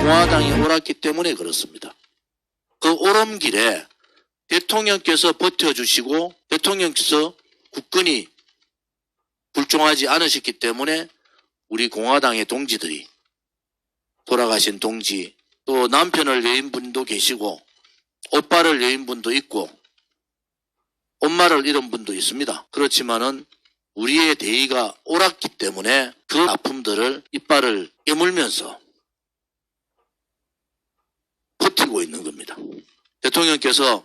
공화당이 옳았기 때문에 그렇습니다. 그 옳은 길에 대통령께서 버텨주시고 대통령께서 국권이 불종하지 않으셨기 때문에 우리 공화당의 동지들이, 돌아가신 동지, 또 남편을 여인 분도 계시고 오빠를 여인 분도 있고 엄마를 잃은 분도 있습니다. 그렇지만은 우리의 대의가 옳았기 때문에 그 아픔들을 이빨을 깨물면서 버티고 있는 겁니다. 대통령께서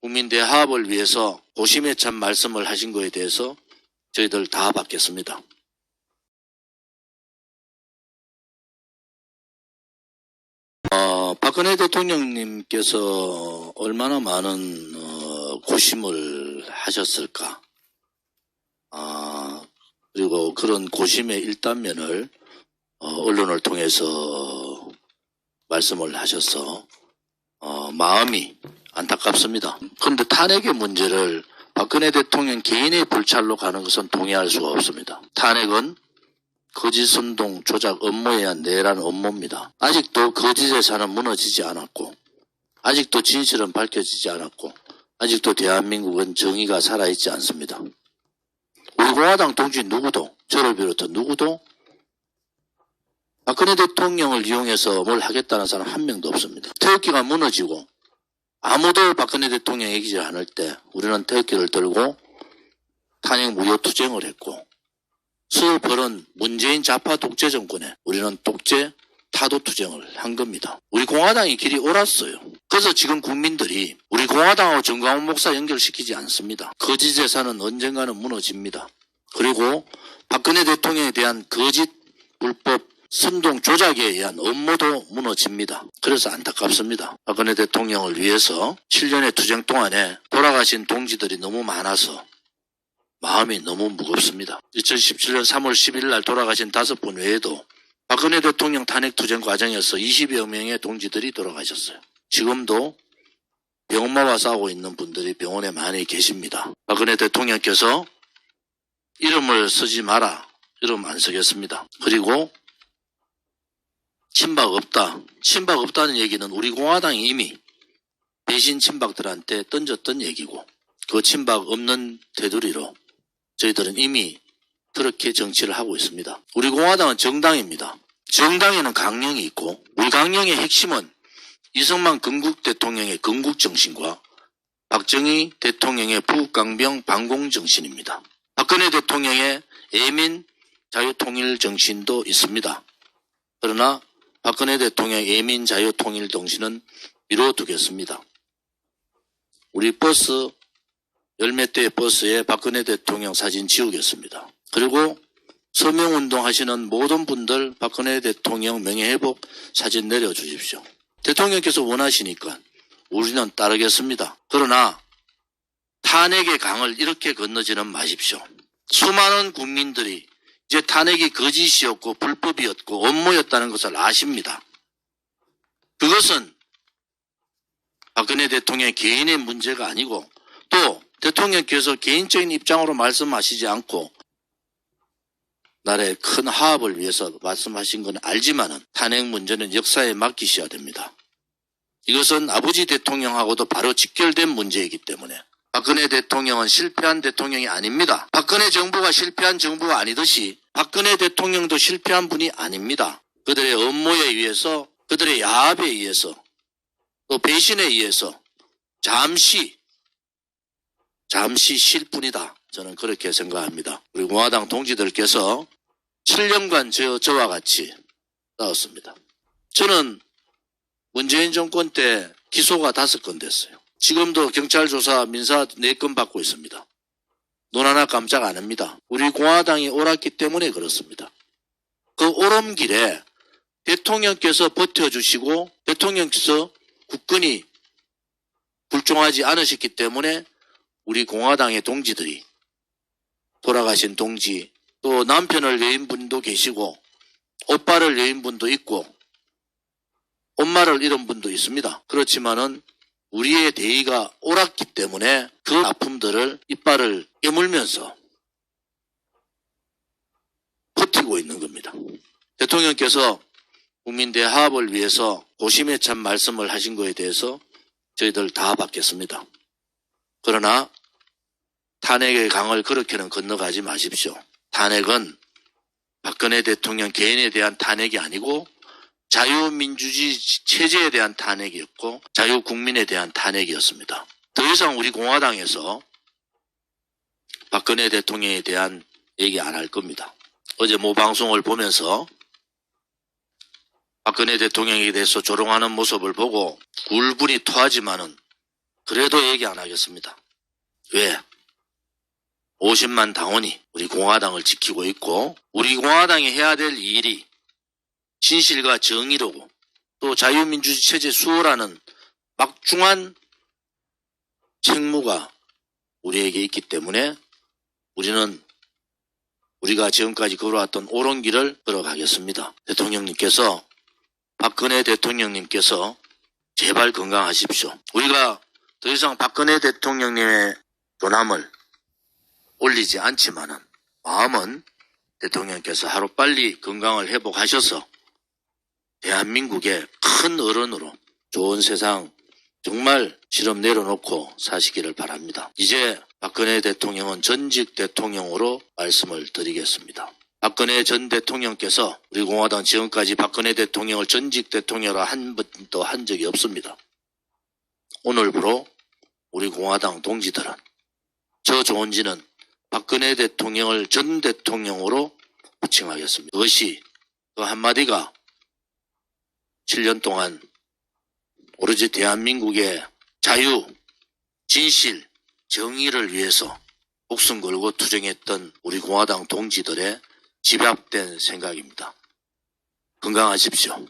국민 대화합을 위해서 고심에 찬 말씀을 하신 것에 대해서 저희들 다 받겠습니다. 박근혜 대통령님께서 얼마나 많은 고심을 하셨을까. 그리고 그런 고심의 일단면을 언론을 통해서 말씀을 하셔서 마음이 안타깝습니다. 그런데 탄핵의 문제를 박근혜 대통령 개인의 불찰로 가는 것은 동의할 수가 없습니다. 탄핵은 거짓 선동 조작 업무에 의한 내란 업무입니다. 아직도 거짓의 산은 무너지지 않았고, 아직도 진실은 밝혀지지 않았고, 아직도 대한민국은 정의가 살아있지 않습니다. 우리 공화당 동지 누구도, 저를 비롯한 누구도 박근혜 대통령을 이용해서 뭘 하겠다는 사람 한 명도 없습니다. 태극기가 무너지고 아무도 박근혜 대통령 얘기를 안 할 때 우리는 태극기를 들고 탄핵 무효 투쟁을 했고, 수업벌은 문재인 좌파 독재 정권에 우리는 독재 타도 투쟁을 한 겁니다. 우리 공화당이 길이 옳았어요. 그래서 지금 국민들이 우리 공화당하고 정광훈 목사 연결시키지 않습니다. 거짓의 산은 언젠가는 무너집니다. 그리고 박근혜 대통령에 대한 거짓 불법 선동 조작에 의한 업무도 무너집니다. 그래서 안타깝습니다. 박근혜 대통령을 위해서 7년의 투쟁 동안에 돌아가신 동지들이 너무 많아서 마음이 너무 무겁습니다. 2017년 3월 10일 날 돌아가신 5분 외에도 박근혜 대통령 탄핵 투쟁 과정에서 20여 명의 동지들이 돌아가셨어요. 지금도 병마와 싸우고 있는 분들이 병원에 많이 계십니다. 박근혜 대통령께서 이름을 쓰지 마라. 이름 안 쓰겠습니다. 그리고 친박 없다. 친박 없다는 얘기는 우리 공화당이 이미 배신 친박들한테 던졌던 얘기고, 그 친박 없는 테두리로 저희들은 이미 그렇게 정치를 하고 있습니다. 우리 공화당은 정당입니다. 정당에는 강령이 있고, 우리 강령의 핵심은 이승만 건국 대통령의 건국정신과 박정희 대통령의 북강병 반공정신입니다. 박근혜 대통령의 애민 자유통일정신도 있습니다. 그러나 박근혜 대통령의 애민 자유통일정신은 미뤄두겠습니다. 우리 버스, 열몇 대의 버스에 박근혜 대통령 사진 지우겠습니다. 그리고 서명운동 하시는 모든 분들 박근혜 대통령 명예회복 사진 내려주십시오. 대통령께서 원하시니까 우리는 따르겠습니다. 그러나 탄핵의 강을 이렇게 건너지는 마십시오. 수많은 국민들이 이제 탄핵이 거짓이었고 불법이었고 업무였다는 것을 아십니다. 그것은 박근혜 대통령 개인의 문제가 아니고, 또 대통령께서 개인적인 입장으로 말씀하시지 않고 나라의 큰 화합을 위해서 말씀하신 건 알지만은 탄핵 문제는 역사에 맡기셔야 됩니다. 이것은 아버지 대통령하고도 바로 직결된 문제이기 때문에 박근혜 대통령은 실패한 대통령이 아닙니다. 박근혜 정부가 실패한 정부가 아니듯이 박근혜 대통령도 실패한 분이 아닙니다. 그들의 업무에 의해서, 그들의 야합에 의해서, 또 배신에 의해서 잠시 쉴 뿐이다. 저는 그렇게 생각합니다. 우리 공화당 동지들께서 7년간 저와 같이 싸웠습니다. 저는 문재인 정권 때 기소가 5건 됐어요. 지금도 경찰 조사 민사 4건 받고 있습니다. 눈 하나 깜짝 안 합니다. 우리 공화당이 옳았기 때문에 그렇습니다. 그 옳은 길에 대통령께서 버텨주시고 대통령께서 국권이 불종하지 않으셨기 때문에 우리 공화당의 동지들이, 돌아가신 동지, 또 남편을 여인 분도 계시고 오빠를 여인 분도 있고 엄마를 잃은 분도 있습니다. 그렇지만은 우리의 대의가 옳았기 때문에 그 아픔들을 이빨을 깨물면서 버티고 있는 겁니다. 대통령께서 국민 대화합을 위해서 고심에 찬 말씀을 하신 거에 대해서 저희들 다 받겠습니다. 그러나 탄핵의 강을 그렇게는 건너가지 마십시오. 탄핵은 박근혜 대통령 개인에 대한 탄핵이 아니고 자유민주주의 체제에 대한 탄핵이었고 자유국민에 대한 탄핵이었습니다. 더 이상 우리 공화당에서 박근혜 대통령에 대한 얘기 안 할 겁니다. 어제 모 방송을 보면서 박근혜 대통령에 대해서 조롱하는 모습을 보고 굴분이 토하지만은 그래도 얘기 안 하겠습니다. 왜? 50만 당원이 우리 공화당을 지키고 있고 우리 공화당이 해야 될 일이 진실과 정의로고 또 자유민주주의 체제 수호라는 막중한 책무가 우리에게 있기 때문에 우리는 우리가 지금까지 걸어왔던 옳은 길을 걸어가겠습니다. 대통령님께서 박근혜 대통령님께서 제발 건강하십시오. 우리가 더 이상 박근혜 대통령님의 존함을 올리지 않지만은 마음은 대통령께서 하루빨리 건강을 회복하셔서 대한민국의 큰 어른으로 좋은 세상 정말 실험 내려놓고 사시기를 바랍니다. 이제 박근혜 대통령은 전직 대통령으로 말씀을 드리겠습니다. 박근혜 전 대통령께서 우리 공화당 지금까지 박근혜 대통령을 전직 대통령으로 한 번도 한 적이 없습니다. 오늘부로 우리 공화당 동지들은 저 좋은지는 박근혜 대통령을 전 대통령으로 호칭하겠습니다. 그것이 그 한마디가 7년 동안 오로지 대한민국의 자유, 진실, 정의를 위해서 목숨 걸고 투쟁했던 우리 공화당 동지들의 집합된 생각입니다. 건강하십시오.